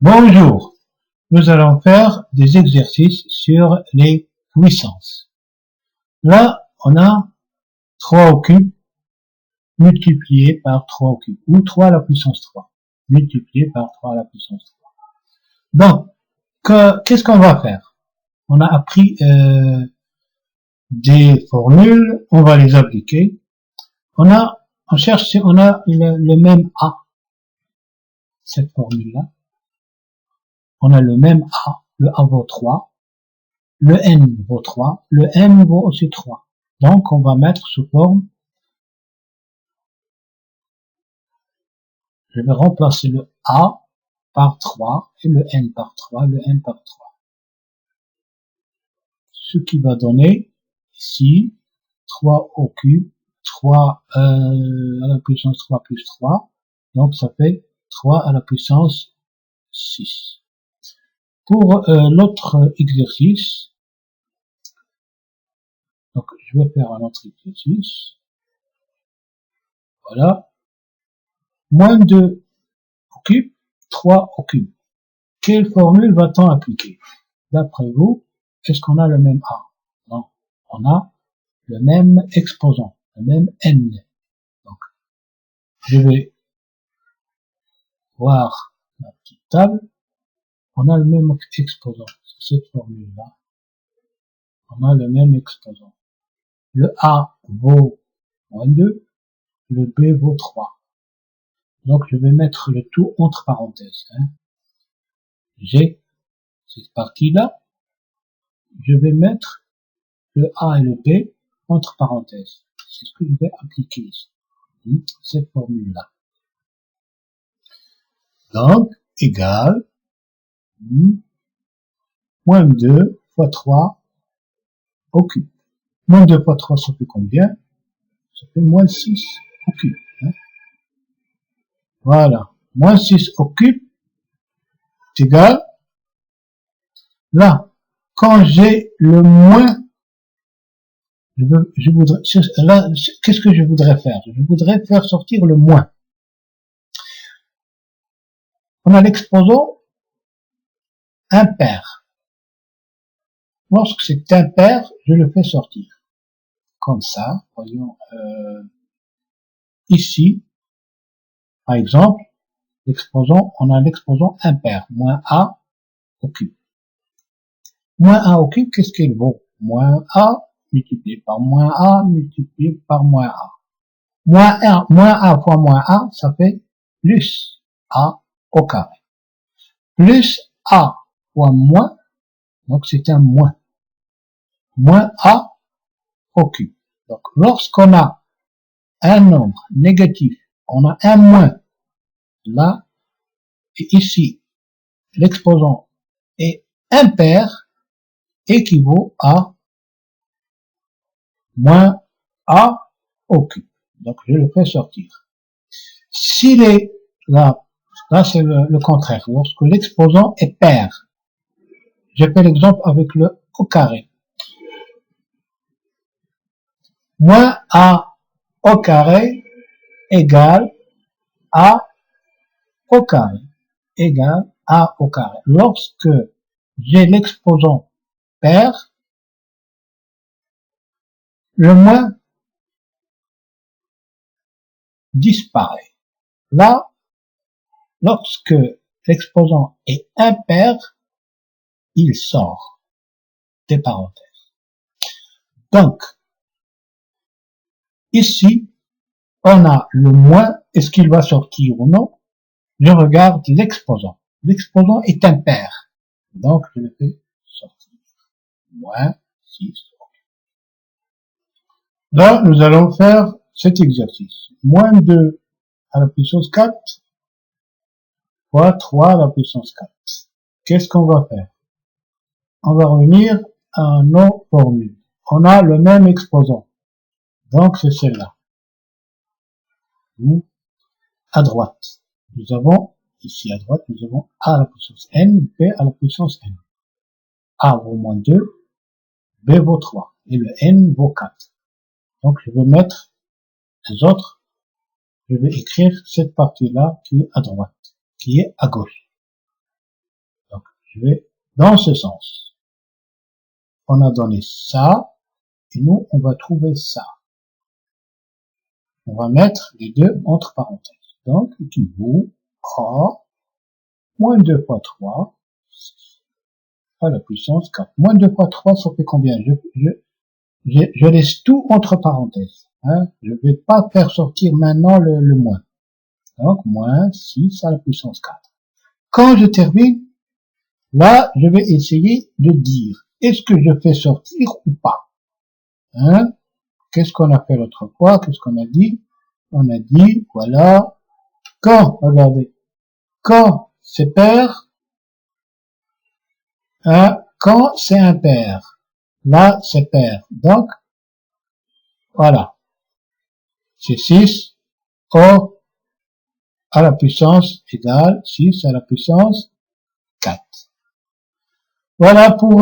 Bonjour, nous allons faire des exercices sur les puissances. Là, on a 3 au cube multiplié par 3 au cube, ou 3 à la puissance 3, multiplié par 3 à la puissance 3. Donc, qu'est-ce qu'on va faire? On a appris des formules, on va les appliquer. On cherche si on a le même A, cette formule-là. On a le même A, le A vaut 3, le N vaut 3, le M vaut aussi 3. Donc, on va mettre sous forme, je vais remplacer le A par 3 et le N par 3, le N par 3. Ce qui va donner ici 3 au cube, 3 à la puissance 3 plus 3, donc ça fait 3 à la puissance 6. Pour l'autre exercice, donc je vais faire un autre exercice, voilà, moins 2 au cube, 3 au cube. Quelle formule va-t-on appliquer? D'après vous, est-ce qu'on a le même A? Non, on a le même exposant, le même N. Donc, je vais voir ma petite table. On a le même exposant, c'est cette formule-là. On a le même exposant. Le A vaut moins 2, le B vaut 3. Donc, je vais mettre le tout entre parenthèses. J'ai cette partie-là. Je vais mettre le A et le B entre parenthèses. C'est ce que je vais appliquer ici. Cette formule-là. Donc, égal, moins 2 fois 3 au cube. Moins 2 fois 3, ça fait combien? Ça fait moins 6 au cube. Voilà. Moins 6 au cube est égal. Là, quand j'ai le moins, je voudrais, là, qu'est-ce que je voudrais faire? Je voudrais faire sortir le moins. On a l'exposant impair. Lorsque c'est impair, je le fais sortir. Comme ça, voyons, ici, par exemple, l'exposant, on a l'exposant impair, moins A au cube. Moins A au cube, qu'est-ce qu'il vaut? Moins A multiplié par moins A multiplié par moins A. Moins A fois moins A, ça fait plus A au carré. Plus A fois moins, donc c'est un moins. Moins A au cube. Donc lorsqu'on a un nombre négatif, on a un moins là, et ici, l'exposant est impair, équivaut à moins A au cube. Donc je le fais sortir. S'il est là c'est le contraire, lorsque l'exposant est pair. Je fais l'exemple avec le au carré. Moins A au carré égale A au carré. Égale A au carré. Lorsque j'ai l'exposant pair, le moins disparaît. Là, lorsque l'exposant est impair, il sort des parenthèses. Donc, ici, on a le moins, est-ce qu'il va sortir ou non? Je regarde l'exposant. L'exposant est impair. Donc, je le fais sortir. Moins 6. Là, nous allons faire cet exercice. Moins 2 à la puissance 4 fois 3 à la puissance 4. Qu'est-ce qu'on va faire? On va revenir à nos formules. On a le même exposant. Donc, c'est celle-là. À droite, nous avons, ici à droite, nous avons A à la puissance n, B à la puissance n. A vaut moins 2, B vaut 3, et le n vaut 4. Donc, je vais mettre les autres, je vais écrire cette partie-là qui est à droite, qui est à gauche. Je vais dans ce sens. On a donné ça, et nous, on va trouver ça. On va mettre les deux entre parenthèses. Donc, équivaut à moins 2 fois 3 à la puissance 4. Moins 2 fois 3, ça fait combien? Je laisse tout entre parenthèses. Hein? Je vais pas faire sortir maintenant le moins. Donc, moins 6 à la puissance 4. Quand je termine, là, je vais essayer de dire, est-ce que je fais sortir ou pas? Hein? Qu'est-ce qu'on a fait l'autre fois? Qu'est-ce qu'on a dit? On a dit, voilà, quand, regardez, quand c'est pair, hein, quand c'est impair, là, c'est pair. Donc, voilà, c'est 6 au à la puissance égale 6 à la puissance 4. Voilà pour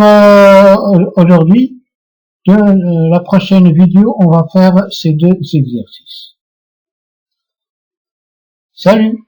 aujourd'hui. La prochaine vidéo, on va faire ces deux exercices. Salut!